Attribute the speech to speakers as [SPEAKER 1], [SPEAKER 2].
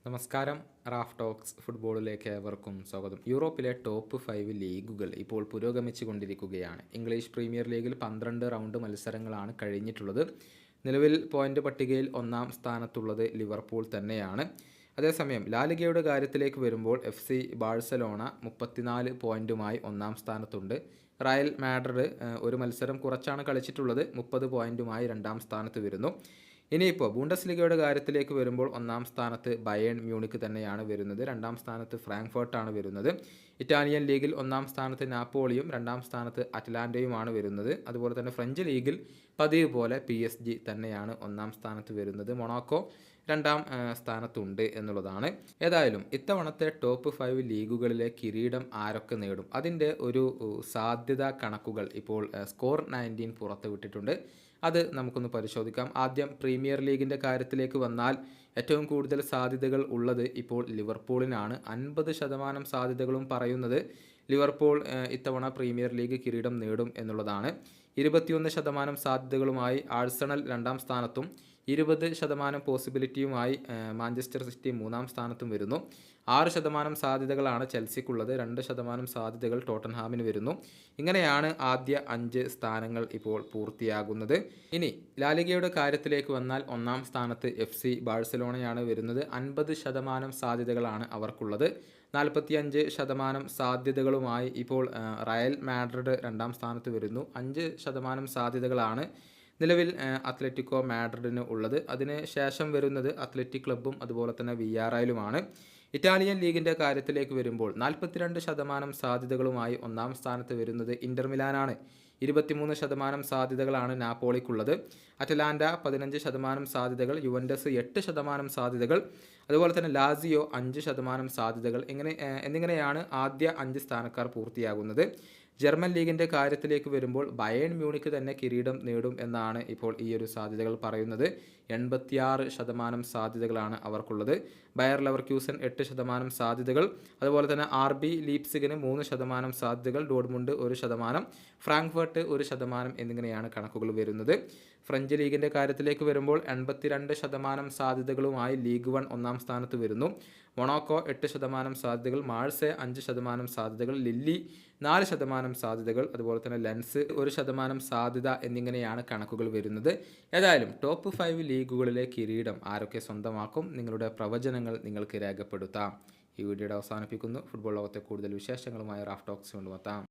[SPEAKER 1] നമസ്കാരം. Raf talks ഫുട്ബോളിലേക്ക് ഏവർക്കും സ്വാഗതം. യൂറോപ്പിലെ ടോപ്പ് 5 ലീഗുകൾ ഇപ്പോൾ പുരോഗമിച്ചു കൊണ്ടിരിക്കുകയാണ്. ഇംഗ്ലീഷ് പ്രീമിയർ ലീഗിൽ 12 റൗണ്ട് മത്സരങ്ങളാണ് കഴിഞ്ഞിട്ടുള്ളത്. നിലവിൽ പോയിന്റ് പട്ടികയിൽ ഒന്നാം സ്ഥാനത്തുള്ളത് ലിവർപൂൾ തന്നെയാണ്. അതേസമയം ലാലിഗയുടെ കാര്യത്തിലേക്ക് വരുമ്പോൾ FC ബാഴ്സലോണ 34 പോയിന്റുമായി ഒന്നാം സ്ഥാനത്തുണ്ട്. റയൽ മാഡ്രിഡ് ഒരു മത്സരം കുറച്ചാണ് കളിച്ചിട്ടുള്ളത്, 30 പോയിന്റുമായി രണ്ടാം സ്ഥാനത്ത് വരുന്നു. ഇനിയിപ്പോൾ ബൂണ്ടസ്ലിഗയുടെ കാര്യത്തിലേക്ക് വരുമ്പോൾ ഒന്നാം സ്ഥാനത്ത് ബയേൺ മ്യൂണിക്ക് തന്നെയാണ് വരുന്നത്. രണ്ടാം സ്ഥാനത്ത് ഫ്രാങ്ക്ഫർട്ടാണ് വരുന്നത്. ഇറ്റാലിയൻ ലീഗിൽ ഒന്നാം സ്ഥാനത്ത് നാപ്പോളിയും രണ്ടാം സ്ഥാനത്ത് അറ്റ്ലാന്റയുമാണ് വരുന്നത്. അതുപോലെ തന്നെ ഫ്രഞ്ച് ലീഗിൽ പതിവ് പോലെ PSG തന്നെയാണ് ഒന്നാം സ്ഥാനത്ത് വരുന്നത്. മൊണാക്കോ രണ്ടാം സ്ഥാനത്തുണ്ട് എന്നുള്ളതാണ്. ഏതായാലും ഇത്തവണത്തെ ടോപ്പ് 5 ലീഗുകളിലെ കിരീടം ആരൊക്കെ നേടും, അതിൻ്റെ ഒരു സാധ്യതാ കണക്കുകൾ ഇപ്പോൾ സ്കോർ 19 പുറത്തുവിട്ടിട്ടുണ്ട്. അത് നമുക്കൊന്ന് പരിശോധിക്കാം. ആദ്യം പ്രീമിയർ ലീഗിൻ്റെ കാര്യത്തിലേക്ക് വന്നാൽ ഏറ്റവും കൂടുതൽ സാധ്യതകൾ ഉള്ളത് ഇപ്പോൾ ലിവർപൂളിനാണ്. 50% സാധ്യതകളും പറയുന്നത് ലിവർപൂൾ ഇത്തവണ പ്രീമിയർ ലീഗ് കിരീടം നേടും എന്നുള്ളതാണ്. 21% സാധ്യതകളുമായി ആഴ്സണൽ രണ്ടാം സ്ഥാനത്തും 20% പോസിബിലിറ്റിയുമായി മാഞ്ചസ്റ്റർ സിറ്റി മൂന്നാം സ്ഥാനത്തും വരുന്നു. 6% സാധ്യതകളാണ് ചെൽസിക്കുള്ളത്. 2% സാധ്യതകൾ ടോട്ടൻഹാമിന് വരുന്നു. ഇങ്ങനെയാണ് ആദ്യ 5 സ്ഥാനങ്ങൾ ഇപ്പോൾ പൂർത്തിയാകുന്നത്. ഇനി ലാലിഗയുടെ കാര്യത്തിലേക്ക് വന്നാൽ ഒന്നാം സ്ഥാനത്ത് FC ബാഴ്സലോണയാണ് വരുന്നത്. 50% സാധ്യതകളാണ് അവർക്കുള്ളത്. 45% സാധ്യതകളുമായി ഇപ്പോൾ റയൽ മാഡ്രിഡ് രണ്ടാം സ്ഥാനത്ത് വരുന്നു. 5% സാധ്യതകളാണ് നിലവിൽ അത്ലറ്റിക്കോ മാഡ്രിഡിന് ഉള്ളത്. അതിന് ശേഷം വരുന്നത് അത്ലറ്റിക് ക്ലബ്ബും അതുപോലെ തന്നെ VRLുമാണ്. ഇറ്റാലിയൻ ലീഗിൻ്റെ കാര്യത്തിലേക്ക് വരുമ്പോൾ 42% സാധ്യതകളുമായി ഒന്നാം സ്ഥാനത്ത് വരുന്നത് ഇന്റർ മിലാനാണ്. 23% സാധ്യതകളാണ് നാപ്പോളിക്കുള്ളത്. അറ്റലാന്റ 15% സാധ്യതകൾ, യുവൻറ്റസ് 8% സാധ്യതകൾ, അതുപോലെ തന്നെ ലാസിയോ 5% സാധ്യതകൾ എന്നിങ്ങനെയാണ് ആദ്യ 5 സ്ഥാനക്കാർ പൂർത്തിയാകുന്നത്. ജർമ്മൻ ലീഗിൻ്റെ കാര്യത്തിലേക്ക് വരുമ്പോൾ ബയേൺ മ്യൂണിക്ക് തന്നെ കിരീടം നേടും എന്നാണ് ഇപ്പോൾ ഈ ഒരു സാധ്യതകൾ പറയുന്നത്. 86% സാധ്യതകളാണ് അവർക്കുള്ളത്. ബയർ ലെവർക്യൂസൻ 8% സാധ്യതകൾ, അതുപോലെ തന്നെ RB ലീപ്സിഗിന് 3% സാധ്യതകൾ, ഡോർട്ട്മുണ്ട് 1%, ഫ്രാങ്ക്ഫർട്ട് 1% എന്നിങ്ങനെയാണ് കണക്കുകൾ വരുന്നത്. ഫ്രഞ്ച് ലീഗിൻ്റെ കാര്യത്തിലേക്ക് വരുമ്പോൾ 82% സാധ്യതകളുമായി ലീഗ് 1 ഒന്നാം സ്ഥാനത്ത് വരുന്നു. മൊണാക്കോ 8% സാധ്യതകൾ, മാഴ്സേ 5% സാധ്യതകൾ, ലില്ലി 4% സാധ്യതകൾ, അതുപോലെ തന്നെ ലെൻസ് 1% സാധ്യത എന്നിങ്ങനെയാണ് കണക്കുകൾ വരുന്നത്. ഏതായാലും ടോപ്പ് 5 ലീഗുകളിലെ കിരീടം ആരൊക്കെ സ്വന്തമാക്കും, നിങ്ങളുടെ പ്രവചനങ്ങൾ നിങ്ങൾക്ക് രേഖപ്പെടുത്താം. ഈ വീഡിയോയുടെ അവസാനിപ്പിക്കുന്നു. ഫുട്ബോൾ ലോകത്തെ കൂടുതൽ വിശേഷങ്ങളുമായി റാഫ് ടോക്സ് കൊണ്ടുവെത്താം.